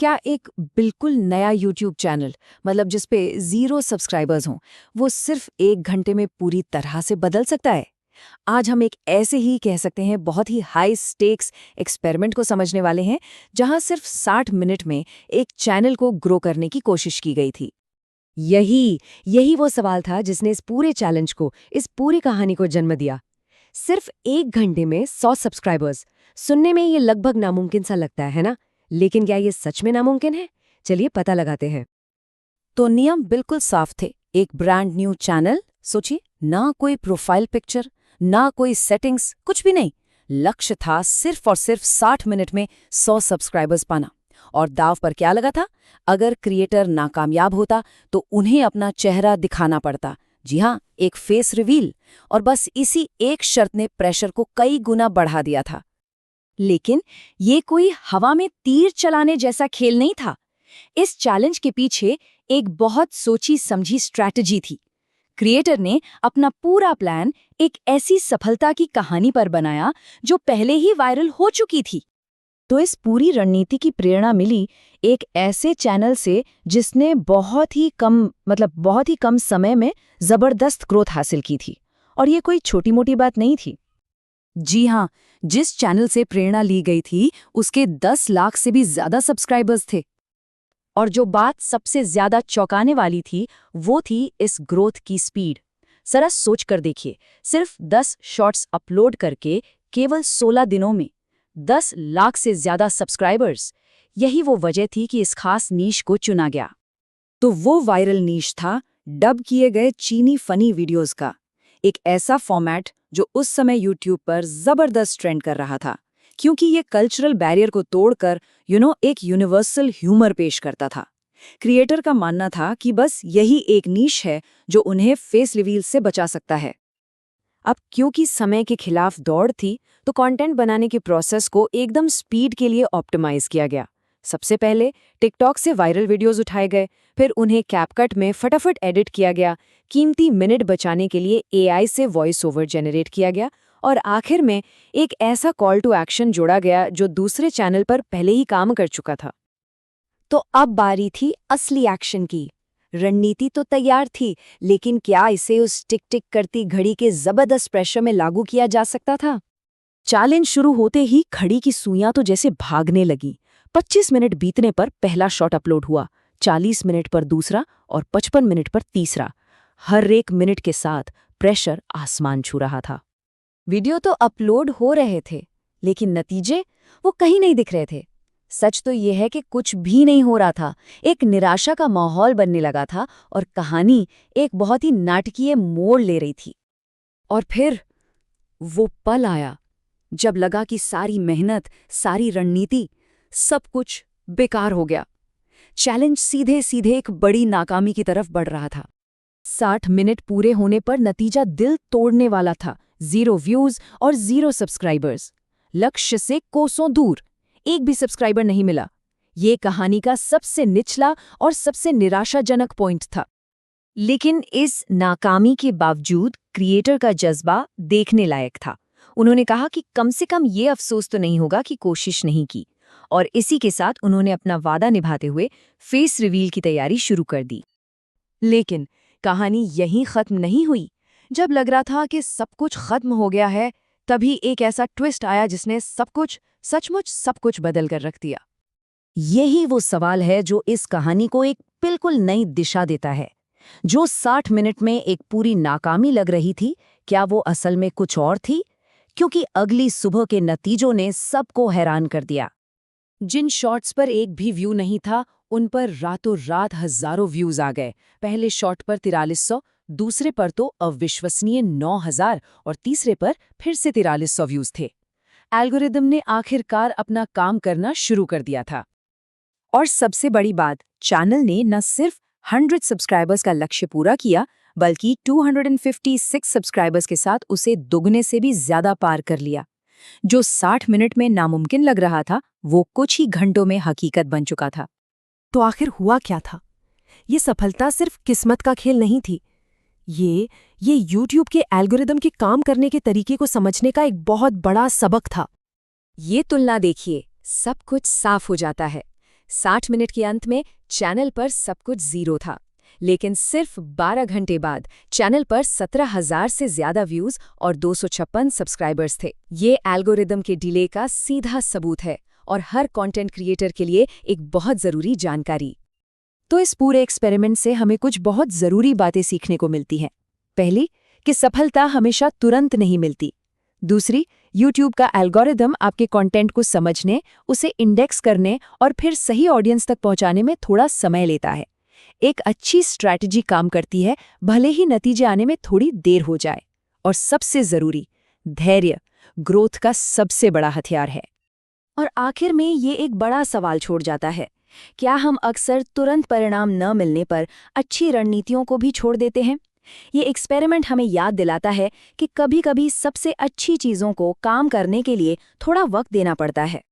क्या एक बिल्कुल नया यूट्यूब चैनल, मतलब जिस पे 0 सब्सक्राइबर्स हों, वो सिर्फ 1 घंटे में पूरी तरह से बदल सकता है? आज हम एक ऐसे ही कह सकते हैं बहुत ही हाई स्टेक्स एक्सपेरिमेंट को समझने वाले हैं, जहां सिर्फ 60 मिनट में एक चैनल को ग्रो करने की कोशिश की गई थी। यही यही वो सवाल था जिसने इस पूरे चैलेंज को, इस पूरी कहानी को जन्म दिया। सिर्फ 1 घंटे में 100 सब्सक्राइबर्स। सुनने में ये लगभग नामुमकिन सा लगता है ना? लेकिन क्या ये सच में नामुमकिन है? चलिए पता लगाते हैं। तो नियम बिल्कुल साफ थे। एक ब्रांड न्यू चैनल, सोचिए, ना कोई प्रोफाइल पिक्चर, ना कोई सेटिंग्स, कुछ भी नहीं। लक्ष्य था सिर्फ और सिर्फ 60 मिनट में 100 सब्सक्राइबर्स पाना। और दाव पर क्या लगा था? अगर क्रिएटर नाकामयाब होता तो उन्हें अपना चेहरा दिखाना पड़ता। जी हाँ, एक फेस रिवील। और बस इसी एक शर्त ने प्रेशर को कई गुना बढ़ा दिया था। लेकिन ये कोई हवा में तीर चलाने जैसा खेल नहीं था। इस चैलेंज के पीछे एक बहुत सोची समझी स्ट्रैटेजी थी। क्रिएटर ने अपना पूरा प्लान एक ऐसी सफलता की कहानी पर बनाया जो पहले ही वायरल हो चुकी थी। तो इस पूरी रणनीति की प्रेरणा मिली एक ऐसे चैनल से जिसने बहुत ही कम समय में जबरदस्त ग्रोथ हासिल की थी। और ये कोई छोटी मोटी बात नहीं थी। जी हाँ, जिस चैनल से प्रेरणा ली गई थी उसके 10 लाख से भी ज्यादा सब्सक्राइबर्स थे। और जो बात सबसे ज्यादा चौंकाने वाली थी वो थी इस ग्रोथ की स्पीड। जरा सोच कर देखिए, सिर्फ 10 शॉर्ट्स अपलोड करके केवल 16 दिनों में 10 लाख से ज्यादा सब्सक्राइबर्स। यही वो वजह थी कि इस खास नीश को चुना गया। तो वो वायरल नीश था डब किए गए चीनी फनी वीडियोस का। एक ऐसा फॉर्मेट जो उस समय यूट्यूब पर जबरदस्त ट्रेंड कर रहा था, क्योंकि ये कल्चरल बैरियर को तोड़कर एक यूनिवर्सल ह्यूमर पेश करता था। क्रिएटर का मानना था कि बस यही एक नीश है जो उन्हें फेस रिवील से बचा सकता है। अब क्योंकि समय के खिलाफ दौड़ थी, तो कंटेंट बनाने के प्रोसेस को एकदम स्पीड के लिए ऑप्टिमाइज किया गया। सबसे पहले टिकटॉक से वायरल वीडियोस उठाए गए, फिर उन्हें कैपकट में फटाफट एडिट किया गया, कीमती मिनट बचाने के लिए एआई से वॉइस ओवर जनरेट किया गया, और आखिर में एक ऐसा कॉल टू एक्शन जोड़ा गया जो दूसरे चैनल पर पहले ही काम कर चुका था। तो अब बारी थी असली एक्शन की। रणनीति तो तैयार थी, लेकिन क्या इसे उस टिक टिक करती घड़ी के जबरदस्त प्रेशर में लागू किया जा सकता था? चैलेंज शुरू होते ही घड़ी की सुइयां तो जैसे भागने लगी। 25 मिनट बीतने पर पहला शॉट अपलोड हुआ, 40 मिनट पर दूसरा और 55 मिनट पर तीसरा। हर एक मिनट के साथ प्रेशर आसमान छू रहा था। वीडियो तो अपलोड हो रहे थे, लेकिन नतीजे वो कहीं नहीं दिख रहे थे। सच तो ये है कि कुछ भी नहीं हो रहा था। एक निराशा का माहौल बनने लगा था और कहानी एक बहुत ही नाटकीय मोड़ ले रही थी। और फिर वो पल आया जब लगा कि सारी मेहनत, सारी रणनीति, सब कुछ बेकार हो गया। चैलेंज सीधे सीधे एक बड़ी नाकामी की तरफ बढ़ रहा था। 60 मिनट पूरे होने पर नतीजा दिल तोड़ने वाला था। 0 व्यूज और 0 सब्सक्राइबर्स। लक्ष्य से कोसों दूर, एक भी सब्सक्राइबर नहीं मिला। ये कहानी का सबसे निचला और सबसे निराशाजनक पॉइंट था। लेकिन इस नाकामी के बावजूद क्रिएटर का जज्बा देखने लायक था। उन्होंने कहा कि कम से कम ये अफसोस तो नहीं होगा कि कोशिश नहीं की। और इसी के साथ उन्होंने अपना वादा निभाते हुए फेस रिवील की तैयारी शुरू कर दी। लेकिन कहानी यहीं खत्म नहीं हुई। जब लग रहा था कि सब कुछ खत्म हो गया है, तभी एक ऐसा ट्विस्ट आया जिसने सचमुच सब कुछ बदल कर रख दिया। यही वो सवाल है जो इस कहानी को एक बिल्कुल नई दिशा देता है। जो 60 मिनट में एक पूरी नाकामी लग रही थी, क्या वो असल में कुछ और थी? क्योंकि अगली सुबह के नतीजों ने सबको हैरान कर दिया। जिन शॉट्स पर एक भी व्यू नहीं था, उन पर रातों रात हजारों व्यूज आ गए। पहले शॉट पर 4300, दूसरे पर तो अविश्वसनीय 9000 और तीसरे पर फिर से 4300 व्यूज थे। एल्गोरिदम ने आखिरकार अपना काम करना शुरू कर दिया था। और सबसे बड़ी बात, चैनल ने न सिर्फ 100 सब्सक्राइबर्स का लक्ष्य पूरा किया, बल्कि 256 सब्सक्राइबर्स के साथ उसे दुगने से भी ज्यादा पार कर लिया। जो 60 मिनट में नामुमकिन लग रहा था, वो कुछ ही घंटों में हकीकत बन चुका था। तो आखिर हुआ क्या था? ये सफलता सिर्फ किस्मत का खेल नहीं थी। ये YouTube के एल्गोरिदम के काम करने के तरीके को समझने का एक बहुत बड़ा सबक था। ये तुलना देखिए, सब कुछ साफ हो जाता है। 60 मिनट के अंत में चैनल पर सब कुछ ज़ीरो था, लेकिन सिर्फ 12 घंटे बाद चैनल पर 17,000 से ज़्यादा व्यूज़ और 256 सब्सक्राइबर्स थे। ये एल्गोरिदम के डिले का सीधा सबूत है और हर कंटेंट क्रिएटर के लिए एक बहुत ज़रूरी जानकारी। तो इस पूरे एक्सपेरिमेंट से हमें कुछ बहुत ज़रूरी बातें सीखने को मिलती हैं। पहली, कि सफलता हमेशा तुरंत नहीं मिलती। दूसरी, YouTube का एल्गोरिदम आपके कंटेंट को समझने, उसे इंडेक्स करने और फिर सही ऑडियंस तक पहुंचाने में थोड़ा समय लेता है। एक अच्छी स्ट्रैटेजी काम करती है, भले ही नतीजे आने में थोड़ी देर हो जाए। और सबसे ज़रूरी, धैर्य ग्रोथ का सबसे बड़ा हथियार है। और आखिर में ये एक बड़ा सवाल छोड़ जाता है, क्या हम अक्सर तुरंत परिणाम न मिलने पर अच्छी रणनीतियों को भी छोड़ देते हैं? ये एक्सपेरिमेंट हमें याद दिलाता है कि कभी-कभी सबसे अच्छी चीज़ों को काम करने के लिए थोड़ा वक्त देना पड़ता है।